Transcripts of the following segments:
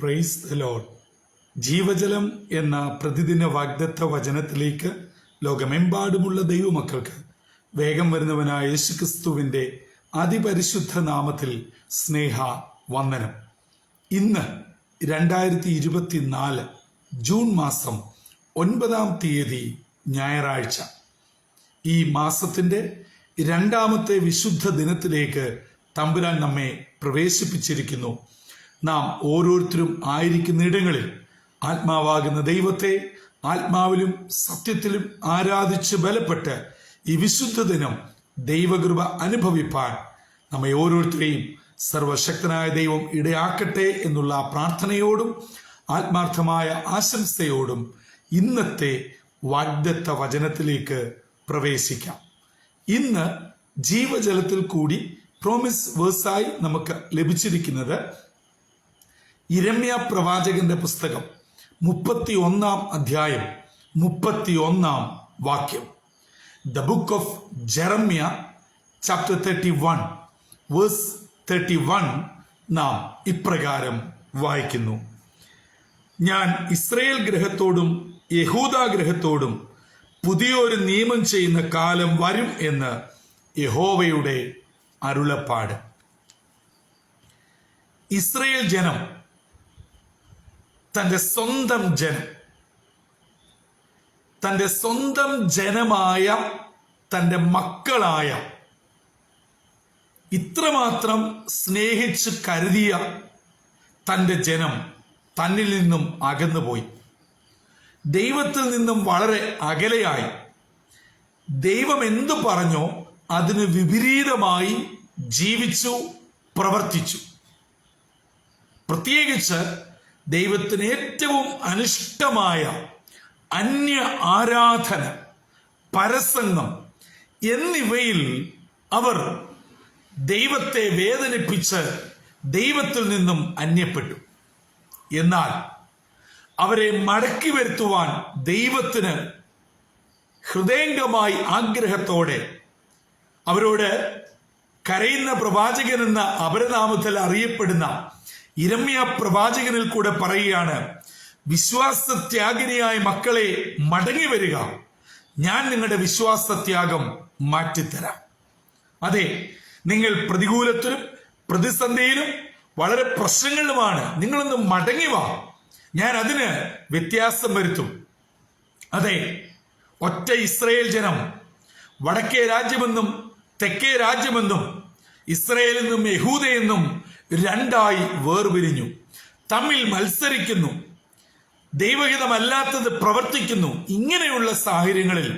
Praise the Lord. ജീവജലം എന്ന പ്രതിദിന വാഗ്ദത്ത വചനത്തിലേക്ക് ലോകമെമ്പാടുമുള്ള ദൈവമക്കൾക്ക് വേഗം വരുന്നവനായ യേശുക്രിസ്തുവിൻ്റെ അതിപരിശുദ്ധ നാമത്തിൽ സ്നേഹ വന്ദനം. ഇന്ന് 2024 ജൂൺ മാസം 9-ാം തീയതി ഞായറാഴ്ച. ഈ മാസത്തിൻ്റെ 2-ാമത്തെ വിശുദ്ധ ദിനത്തിലേക്ക് തമ്പുരാൻ നമ്മെ പ്രവേശിപ്പിച്ചിരിക്കുന്നു. നാം ഓരോരുത്തരും ആയിരിക്കുന്നിടങ്ങളിൽ ആത്മാവാകുന്ന ദൈവത്തെ ആത്മാവിലും സത്യത്തിലും ആരാധിച്ച് ബലപ്പെട്ട് ഈ വിശുദ്ധ ദിനം ദൈവകൃപ അനുഭവിപ്പാൻ നമ്മെ ഓരോരുത്തരെയും സർവശക്തനായ ദൈവം ഇടയാക്കട്ടെ എന്നുള്ള പ്രാർത്ഥനയോടും ആത്മാർത്ഥമായ ആശംസയോടും ഇന്നത്തെ വാഗ്ദത്ത വചനത്തിലേക്ക് പ്രവേശിക്കാം. ഇന്ന് ജീവജലത്തിൽ കൂടി പ്രോമിസ് വേഴ്സായി നമുക്ക് ലഭിച്ചിരിക്കുന്നത് യിരെമ്യാ പ്രവാചകന്റെ പുസ്തകം 31-ാം അധ്യായം 31-ാം വാക്യം. The book of Jeremiah chapter 31 verse 31 നാം ഇപ്രകാരം വായിക്കുന്നു: ഞാൻ ഇസ്രയേൽ ഗൃഹത്തോടും യഹൂദാ ഗൃഹത്തോടും പുതിയൊരു നിയമം ചെയ്യുന്ന കാലം വരും എന്ന് യഹോവയുടെ അരുളപ്പാട്. ഇസ്രയേൽ ജനം തൻ്റെ സ്വന്തം ജനമായ തൻ്റെ മക്കളായ ഇത്രമാത്രം സ്നേഹിച്ച് കരുതിയ തൻ്റെ ജനം തന്നിൽ നിന്നും അകന്നുപോയി. ദൈവത്തിൽ നിന്നും വളരെ അകലെയായി. ദൈവം എന്തു പറഞ്ഞോ അതിന് വിപരീതമായി ജീവിച്ചു, പ്രവർത്തിച്ചു. പ്രത്യേകിച്ച് ദൈവത്തിന് ഏറ്റവും അനിഷ്ടമായ അന്യ ആരാധന, പരസംഗം എന്നിവയിൽ അവർ ദൈവത്തെ വേദനിപ്പിച്ച് ദൈവത്തിൽ നിന്നും അന്യപ്പെട്ടു. എന്നാൽ അവരെ മടക്കി വരുത്തുവാൻ ദൈവത്തിന് ഹൃദയംഗമായി ആഗ്രഹത്തോടെ അവരോട് കരയുന്ന പ്രവാചകൻ എന്ന അപരനാമത്തിൽ അറിയപ്പെടുന്ന യിരെമ്യാ പ്രവാചകനിൽ കൂടെ പറയുകയാണ്: വിശ്വാസത്യാഗിനിയായ മക്കളെ മടങ്ങി വരിക, ഞാൻ നിങ്ങളുടെ വിശ്വാസത്യാഗം മാറ്റിത്തരാം. അതെ, നിങ്ങൾ പ്രതികൂലത്തിലും പ്രതിസന്ധിയിലും വളരെ പ്രശ്നങ്ങളിലുമാണ്. നിങ്ങളൊന്ന് മടങ്ങി വാ, ഞാൻ അതിന് വ്യത്യാസം വരുത്തും. അതെ, ഒറ്റ ഇസ്രയേൽ ജനം വടക്കേ രാജ്യമെന്നും തെക്കേ രാജ്യമെന്നും ഇസ്രയേലെന്നും യഹൂദയെന്നും രണ്ടായി വേർപിരിഞ്ഞു. തമ്മിൽ മത്സരിക്കുന്നു, ദൈവഹിതമല്ലാത്തത് പ്രവർത്തിക്കുന്നു. ഇങ്ങനെയുള്ള സാഹചര്യങ്ങളിൽ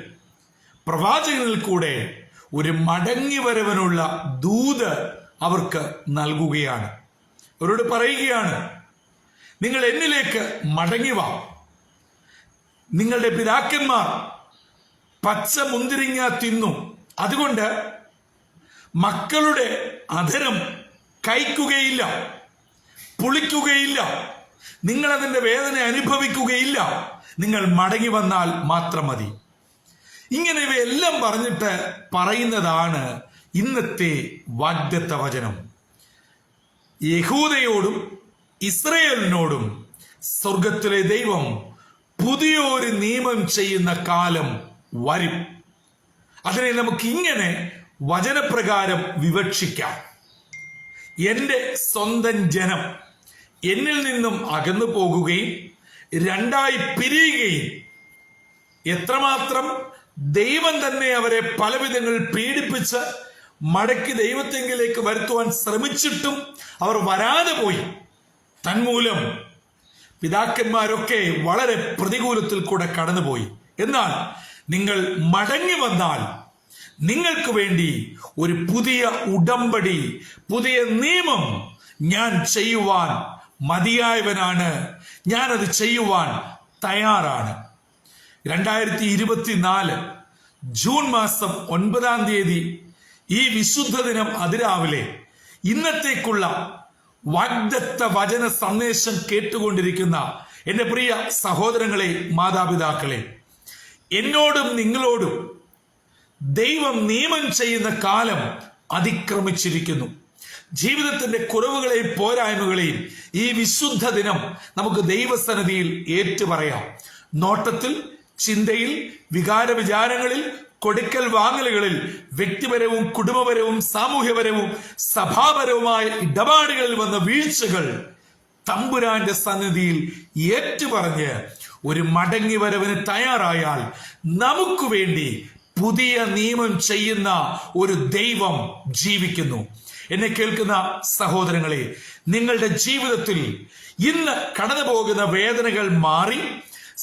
പ്രവാചകനിൽ കൂടെ ഒരു മടങ്ങി വരവനുള്ള ദൂത് അവർക്ക് നൽകുകയാണ്. അവരോട് പറയുകയാണ്: നിങ്ങൾ എന്നിലേക്ക് മടങ്ങി വാ. നിങ്ങളുടെ പിതാക്കന്മാർ പച്ച മുന്തിരിങ്ങ തിന്നു, അതുകൊണ്ട് മക്കളുടെ അധരം കഴിക്കുകയില്ല, പുളിക്കുകയില്ല, നിങ്ങൾ അതിൻ്റെ വേദന അനുഭവിക്കുകയില്ല. നിങ്ങൾ മടങ്ങി വന്നാൽ മാത്രം മതി. ഇങ്ങനെ ഇവയെല്ലാം പറഞ്ഞിട്ട് പറയുന്നതാണ് ഇന്നത്തെ വാഗ്ദത്ത വചനം. യഹൂദയോടും ഇസ്രയേലിനോടും സ്വർഗത്തിലെ ദൈവം പുതിയൊരു നിയമം ചെയ്യുന്ന കാലം വരും. അതിനെ നമുക്ക് ഇങ്ങനെ വചനപ്രകാരം വിവക്ഷിക്കാം: എൻ്റെ സ്വന്തം ജനം എന്നിൽ നിന്നും അകന്നു പോകുകയും രണ്ടായി പിരിയുകയും എത്രമാത്രം ദൈവം തന്നെ അവരെ പലവിധങ്ങളിൽ പീഡിപ്പിച്ച് മടക്കി ദൈവത്തെങ്കിലേക്ക് വരുത്തുവാൻ ശ്രമിച്ചിട്ടും അവർ വരാതെ പോയി. തന്മൂലം പിതാക്കന്മാരൊക്കെ വളരെ പ്രതികൂലത്തിൽ കൂടെ കടന്നുപോയി. എന്നാൽ നിങ്ങൾ മടങ്ങി വന്നാൽ നിങ്ങൾക്ക് വേണ്ടി ഒരു പുതിയ ഉടമ്പടി, പുതിയ നിയമം ഞാൻ ചെയ്യുവാൻ മതിയായവനാണ്. ഞാനത് ചെയ്യുവാൻ തയ്യാറാണ്. 2024 ജൂൺ മാസം 9-ാം തീയതി ഈ വിശുദ്ധ ദിനം അതിരാവിലെ ഇന്നത്തേക്കുള്ള വാഗ്ദത്ത വചന സന്ദേശം കേട്ടുകൊണ്ടിരിക്കുന്ന എൻ്റെ പ്രിയ സഹോദരങ്ങളെ, മാതാപിതാക്കളെ, എന്നോടും നിങ്ങളോടും ദൈവം നിയമം ചെയ്യുന്ന കാലം അതിക്രമിച്ചിരിക്കുന്നു. ജീവിതത്തിന്റെ കുറവുകളെയും പോരായ്മകളെയും ഈ വിശുദ്ധ ദിനം നമുക്ക് ദൈവസന്നിധിയിൽ ഏറ്റുപറയാം. നോട്ടത്തിൽ, ചിന്തയിൽ, വികാര വിചാരങ്ങളിൽ, കൊടുക്കൽ വാങ്ങലുകളിൽ, വ്യക്തിപരവും കുടുംബപരവും സാമൂഹ്യപരവും സഭാപരവുമായ ഇടപാടുകളിൽ വന്ന വീഴ്ചകൾ തമ്പുരാന്റെ സന്നിധിയിൽ ഏറ്റുപറഞ്ഞ് ഒരു മടങ്ങി വരവിന് തയ്യാറായാൽ നമുക്ക് വേണ്ടി പുതിയ നിയമം ചെയ്യുന്ന ഒരു ദൈവം ജീവിക്കുന്നു. എന്നെ കേൾക്കുന്ന സഹോദരങ്ങളെ, നിങ്ങളുടെ ജീവിതത്തിൽ ഇന്ന് കടന്നു പോകുന്ന വേദനകൾ മാറി,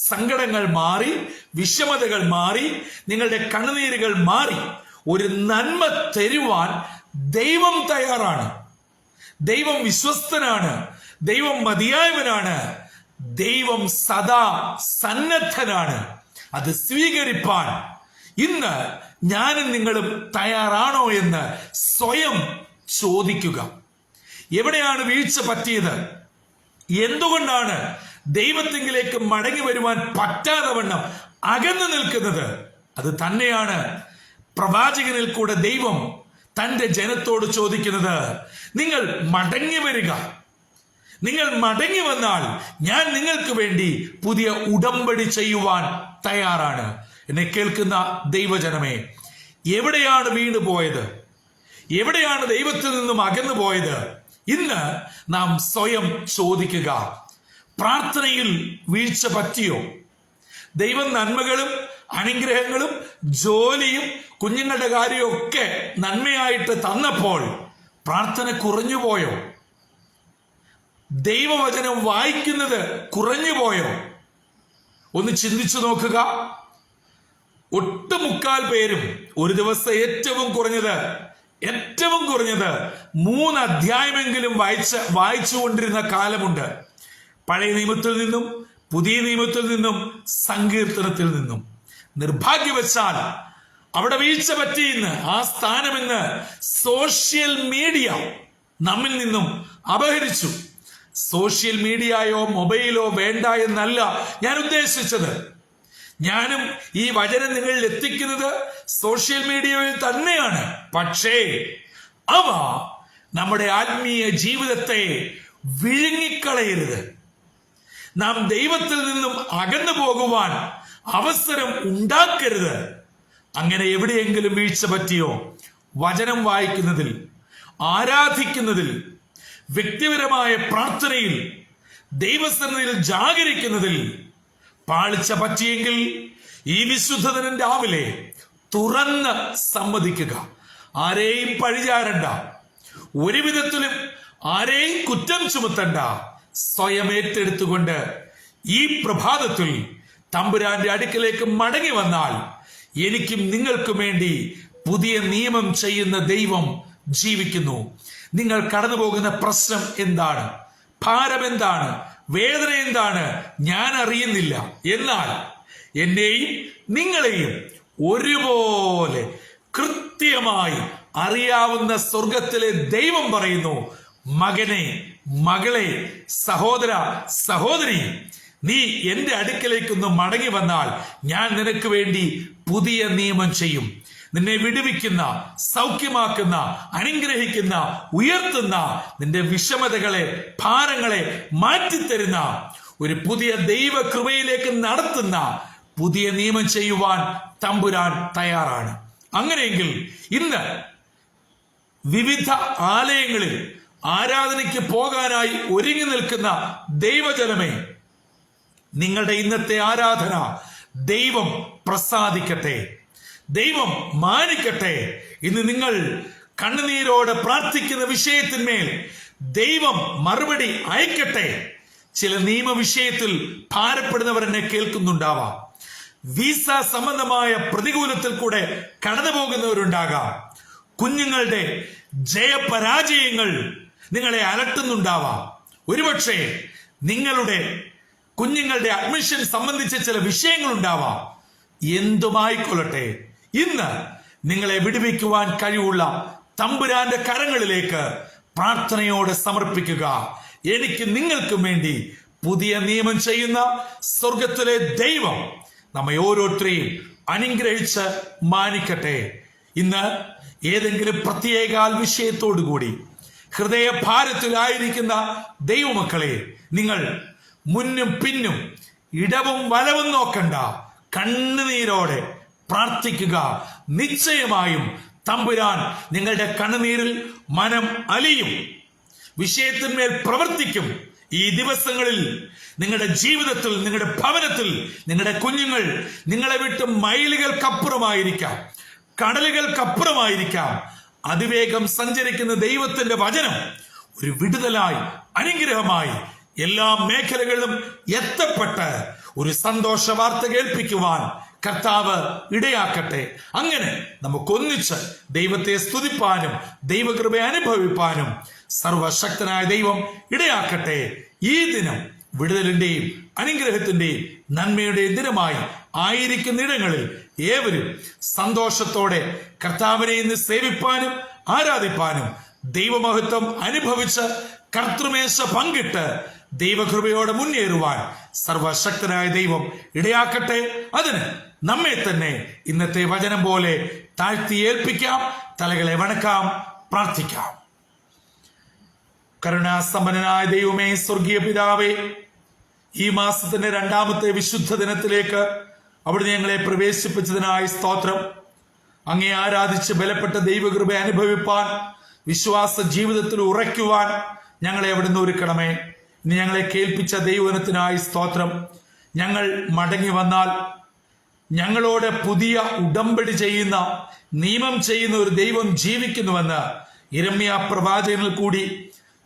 സങ്കടങ്ങൾ മാറി, വിഷമതകൾ മാറി, നിങ്ങളുടെ കണ്ണുനീരുകൾ മാറി ഒരു നന്മ തരുവാൻ ദൈവം തയ്യാറാണ്. ദൈവം വിശ്വസ്തനാണ്. ദൈവം മതിയായവനാണ്. ദൈവം സദാ സന്നദ്ധനാണ്. അത് സ്വീകരിപ്പാൻ ഇന്ന് ഞാനും നിങ്ങളും തയ്യാറാണോ എന്ന് സ്വയം ചോദിക്കുക. എവിടെയാണ് വീഴ്ച പറ്റിയത്? എന്തുകൊണ്ടാണ് ദൈവത്തിങ്കിലേക്ക് മടങ്ങി വരുവാൻ പറ്റാതെ വണ്ണം അകന്നു നിൽക്കുന്നത്? അത് തന്നെയാണ് പ്രവാചകനിൽ കൂടെ ദൈവം തന്റെ ജനത്തോട് ചോദിക്കുന്നത്. നിങ്ങൾ മടങ്ങി വരിക. നിങ്ങൾ മടങ്ങി വന്നാൽ ഞാൻ നിങ്ങൾക്ക് വേണ്ടി പുതിയ ഉടമ്പടി ചെയ്യുവാൻ തയ്യാറാണ്. എന്നെ കേൾക്കുന്ന ദൈവജനമേ, എവിടെയാണ് വീണു പോയത്? എവിടെയാണ് ദൈവത്തിൽ നിന്നും അകന്നു പോയത്? ഇന്ന് നാം സ്വയം ചോദിക്കുക. പ്രാർത്ഥനയിൽ വീഴ്ച പറ്റിയോ? ദൈവം നന്മകളും അനുഗ്രഹങ്ങളും ജോലിയും കുഞ്ഞുങ്ങളുടെ കാര്യമൊക്കെ നന്മയായിട്ട് തന്നപ്പോൾ പ്രാർത്ഥന കുറഞ്ഞുപോയോ? ദൈവവചനം വായിക്കുന്നത് കുറഞ്ഞുപോയോ? ഒന്ന് ചിന്തിച്ചു നോക്കുക. ഒട്ടുമുക്കാൽ പേരും ഒരു ദിവസം ഏറ്റവും കുറഞ്ഞത് 3 അധ്യായമെങ്കിലും വായിച്ചുകൊണ്ടിരുന്ന കാലമുണ്ട്. പഴയ നിയമത്തിൽ നിന്നും പുതിയ നിയമത്തിൽ നിന്നും സങ്കീർത്തനത്തിൽ നിന്നും. നിർഭാഗ്യവശാൽ അവിടെ വീഴ്ച പറ്റിയെന്ന് ആ സ്ഥാനമെന്ന് സോഷ്യൽ മീഡിയ നമ്മിൽ നിന്നും അപഹരിച്ചു. സോഷ്യൽ മീഡിയയോ മൊബൈലോ വേണ്ട എന്നല്ല ഞാൻ ഉദ്ദേശിച്ചത്. ഞാനും ഈ വചനം നിങ്ങളിൽ എത്തിക്കുന്നത് സോഷ്യൽ മീഡിയയിൽ തന്നെയാണ്. പക്ഷേ അവ നമ്മുടെ ആത്മീയ ജീവിതത്തെ വിഴുങ്ങിക്കളയരുത്. നാം ദൈവത്തിൽ നിന്നും അകന്നു പോകുവാൻ അവസരം ഉണ്ടാക്കരുത്. അങ്ങനെ എവിടെയെങ്കിലും വീഴ്ച പറ്റിയോ? വചനം വായിക്കുന്നതിൽ, ആരാധിക്കുന്നതിൽ, വ്യക്തിപരമായ പ്രാർത്ഥനയിൽ, ദൈവസന്നിധിയിൽ ജാഗരിക്കുന്നതിൽ പാളിച്ച പറ്റിയെങ്കിൽ ഈ വിശുദ്ധദിനം രാവിലെ തുറന്ന് സമ്മതിക്കുക. ആരെയും പഴിചാരണ്ട. ഒരു വിധത്തിലും ആരെയും കുറ്റം ചുമത്തണ്ട. സ്വയം ഏറ്റെടുത്തുകൊണ്ട് ഈ പ്രഭാതത്തിൽ തമ്പുരാന്റെ അടുക്കലേക്ക് മടങ്ങി വന്നാൽ എനിക്കും നിങ്ങൾക്കും വേണ്ടി പുതിയ നിയമം ചെയ്യുന്ന ദൈവം ജീവിക്കുന്നു. നിങ്ങൾ കടന്നു പോകുന്ന പ്രശ്നം എന്താണ്? ഭാരം എന്താണ്? വേദന എന്താണ്? ഞാൻ അറിയുന്നില്ല. എന്നാൽ എന്നെയും നിങ്ങളെയും ഒരുപോലെ കൃത്യമായി അറിയാവുന്ന സ്വർഗത്തിലെ ദൈവം പറയുന്നു, മകനെ, മകളെ, സഹോദര, സഹോദരി, നീ എന്റെ അടുക്കലേക്കൊന്ന് മടങ്ങി വന്നാൽ ഞാൻ നിനക്ക് വേണ്ടി പുതിയ നിയമം ചെയ്യും. നിന്നെ വിടുവിക്കുന്ന, സൗഖ്യമാക്കുന്ന, അനുഗ്രഹിക്കുന്ന, ഉയർത്തുന്ന, നിന്റെ വിഷമതകളെ, ഭാരങ്ങളെ മാറ്റിത്തരുന്ന, ഒരു പുതിയ ദൈവകൃപയിലേക്ക് നടത്തുന്ന പുതിയ നിയമം ചെയ്യുവാൻ തമ്പുരാൻ തയ്യാറാണ്. അങ്ങനെയെങ്കിൽ ഇന്ന് വിവിധ ആലയങ്ങളിൽ ആരാധനയ്ക്ക് പോകാനായി ഒരുങ്ങി നിൽക്കുന്ന ദൈവജനമേ, നിങ്ങളുടെ ഇന്നത്തെ ആരാധന ദൈവം പ്രസാദിക്കട്ടെ, ദൈവം മാനിക്കട്ടെ. ഇന്ന് നിങ്ങൾ കണ്ണുനീരോടെ പ്രാർത്ഥിക്കുന്ന വിഷയത്തിന്മേൽ ദൈവം മറുപടി അയക്കട്ടെ. ചില നിയമ വിഷയത്തിൽ ഭാരപ്പെടുന്നവർ എന്നെ കേൾക്കുന്നുണ്ടാവാം. വിസ സംബന്ധമായ പ്രതികൂലത്തിൽ കൂടെ കടന്നു പോകുന്നവരുണ്ടാകാം. കുഞ്ഞുങ്ങളുടെ ജയപരാജയങ്ങൾ നിങ്ങളെ അലട്ടുന്നുണ്ടാവാം. ഒരുപക്ഷെ നിങ്ങളുടെ കുഞ്ഞുങ്ങളുടെ അഡ്മിഷൻ സംബന്ധിച്ച ചില വിഷയങ്ങൾ ഉണ്ടാവാം. എന്തുമായിക്കൊള്ളട്ടെ, ഇന്ന് നിങ്ങളെ വിടുവിക്കുവാൻ കഴിവുള്ള തമ്പുരാന്റെ കരങ്ങളിലേക്ക് പ്രാർത്ഥനയോടെ സമർപ്പിക്കുക. എനിക്ക് നിങ്ങൾക്കും വേണ്ടി പുതിയ നിയമം ചെയ്യുന്ന സ്വർഗത്തിലെ ദൈവം നമ്മെ ഓരോരുത്തരെയും അനുഗ്രഹിച്ച് മാനിക്കട്ടെ. ഇന്ന് ഏതെങ്കിലും പ്രത്യേക വിഷയത്തോടു കൂടി ഹൃദയഭാരത്തിലായിരിക്കുന്ന ദൈവമക്കളെ, നിങ്ങൾ മുന്നും പിന്നും ഇടവും വലവും നോക്കണ്ട, കണ്ണുനീരോടെ പ്രാർത്ഥിക്കുക. നിശ്ചയമായും തമ്പുരാൻ നിങ്ങളുടെ കണ്ണുനീരിൽ മനം അലിയും, വിഷയത്തിന്മേൽ പ്രവർത്തിക്കും. ഈ ദിവസങ്ങളിൽ നിങ്ങളുടെ ജീവിതത്തിൽ, നിങ്ങളുടെ ഭവനത്തിൽ, നിങ്ങളുടെ കുഞ്ഞുങ്ങൾ നിങ്ങളെ വിട്ട് മൈലുകൾക്കപ്പുറമായിരിക്കാം, കടലുകൾക്കപ്പുറമായിരിക്കാം. അതിവേഗം സഞ്ചരിക്കുന്ന ദൈവത്തിന്റെ വചനം ഒരു വിടുതലായി, അനുഗ്രഹമായി എല്ലാ മേഖലകളിലും എത്തപ്പെട്ട് ഒരു സന്തോഷ വാർത്ത കേൾപ്പിക്കുവാൻ കർത്താവ് ഇടയാക്കട്ടെ. അങ്ങനെ നമുക്കൊന്നിച്ച് ദൈവത്തെ സ്തുതിപ്പാനും ദൈവകൃപ അനുഭവിപ്പാനും സർവശക്തനായ ദൈവം ഇടയാക്കട്ടെ. ഈ ദിനം വിടുതലിന്റെയും അനുഗ്രഹത്തിന്റെയും നന്മയുടെയും ദിനമായി ആയിരിക്കുന്ന ഇടങ്ങളിൽ ഏവരും സന്തോഷത്തോടെ കർത്താവിനെ ഇന്ന് സേവിപ്പാനും ആരാധിപ്പാനും ദൈവമഹത്വം അനുഭവിച്ച് കർത്തൃമേശ പങ്കിട്ട് ദൈവകൃപയോടെ മുന്നേറുവാൻ സർവശക്തനായ ദൈവം ഇടയാക്കട്ടെ. അതിന് നമ്മെ തന്നെ ഇന്നത്തെ വചനം പോലെ താഴ്ത്തി ഏൽപ്പിക്കാം, തലകളെ വണക്കാം, പ്രാർത്ഥിക്കാം. കരുണാസമ്പന്നനായ ദൈവമേ, സ്വർഗീയ പിതാവേ, ഈ മാസത്തിന്റെ 2ാമത്തെ വിശുദ്ധ ദിനത്തിലേക്ക് അവിടുന്ന് ഞങ്ങളെ പ്രവേശിപ്പിച്ചതിനായി സ്തോത്രം. അങ്ങേ ആരാധിച്ച് ബലപ്പെട്ട ദൈവകൃപ അനുഭവിപ്പാൻ, വിശ്വാസ ജീവിതത്തിൽ ഉറയ്ക്കുവാൻ ഞങ്ങളെ അവിടുന്ന് ഒരുക്കണമേ. ഇനി ഞങ്ങളെ കേൾപ്പിച്ച ദൈവവചനത്തിനായി സ്തോത്രം. ഞങ്ങൾ മടങ്ങി വന്നാൽ ഞങ്ങളോട് പുതിയ ഉടമ്പടി ചെയ്യുന്ന, നിയമം ചെയ്യുന്ന ഒരു ദൈവം ജീവിക്കുന്നുവെന്ന് യിരെമ്യാ പ്രവാചകനിൽ കൂടി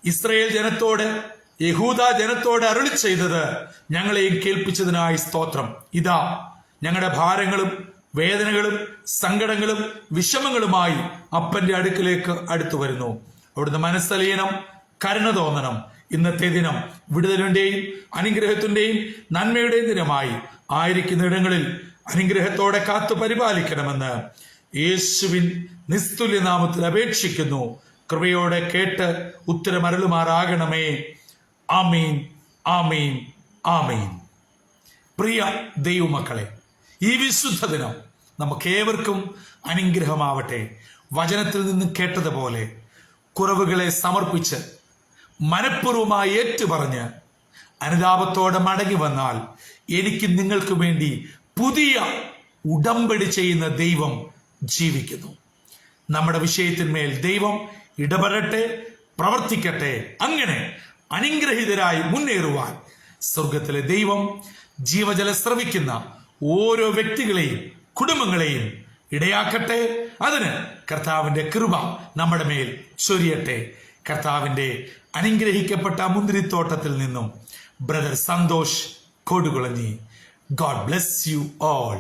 ഇസ്രായേൽ ജനത്തോട്, യഹൂദ ജനത്തോട് അരുളി ചെയ്തത് ഞങ്ങളെയും കേൾപ്പിച്ചതിനായി സ്തോത്രം. ഇതാ ഞങ്ങളുടെ ഭാരങ്ങളും വേദനകളും സങ്കടങ്ങളും വിഷമങ്ങളുമായി അപ്പന്റെ അടുക്കിലേക്ക് അടുത്തു വരുന്നു. അവിടുന്ന് മനസ്സലിയണം, കരുണ തോന്നണം. ഇന്നത്തെ ദിനം വിടുതലിന്റെയും അനുഗ്രഹത്തിന്റെയും നന്മയുടെയും ദിനമായി ആയിരിക്കുന്ന ഇടങ്ങളിൽ അനുഗ്രഹത്തോടെ കാത്തു പരിപാലിക്കണമെന്ന് യേശുവിൻ നിസ്തുല്യ നാമത്തിൽ അപേക്ഷിക്കുന്നു. കൃപയോടെ കേട്ട് ഉത്തരമരുളുമാറാകണമേ. ആമീൻ, ആമീൻ, ആമീൻ. പ്രിയ ദൈവമക്കളെ, ഈ വിശുദ്ധ ദിനം നമുക്കേവർക്കും അനുഗ്രഹമാവട്ടെ. വചനത്തിൽ നിന്ന് കേട്ടതുപോലെ കുറവുകളെ സമർപ്പിച്ച് മനഃപൂർവ്വമായി ഏറ്റുപറഞ്ഞ് അനുതാപത്തോടെ മടങ്ങി വന്നാൽ എനിക്ക് നിങ്ങൾക്ക് വേണ്ടി പുതിയ ഉടമ്പടി ചെയ്യുന്ന ദൈവം ജീവിക്കുന്നു. നമ്മുടെ വിഷയത്തിന്മേൽ ദൈവം ഇടപെടട്ടെ, പ്രവർത്തിക്കട്ടെ. അങ്ങനെ അനുഗ്രഹീതരായി മുന്നേറുവാൻ സ്വർഗത്തിലെ ദൈവം ജീവജല സ്രവിക്കുന്ന ഓരോ വ്യക്തികളെയും കുടുംബങ്ങളെയും ഇടയാക്കട്ടെ. അതിന് കർത്താവിന്റെ കൃപ നമ്മുടെ മേൽ ചൊരിയട്ടെ. കർത്താവിന്റെ അനുഗ്രഹിക്കപ്പെട്ട മുന്തിരിത്തോട്ടത്തിൽ നിന്നും brother Santhosh Kodukulanji. God bless you all.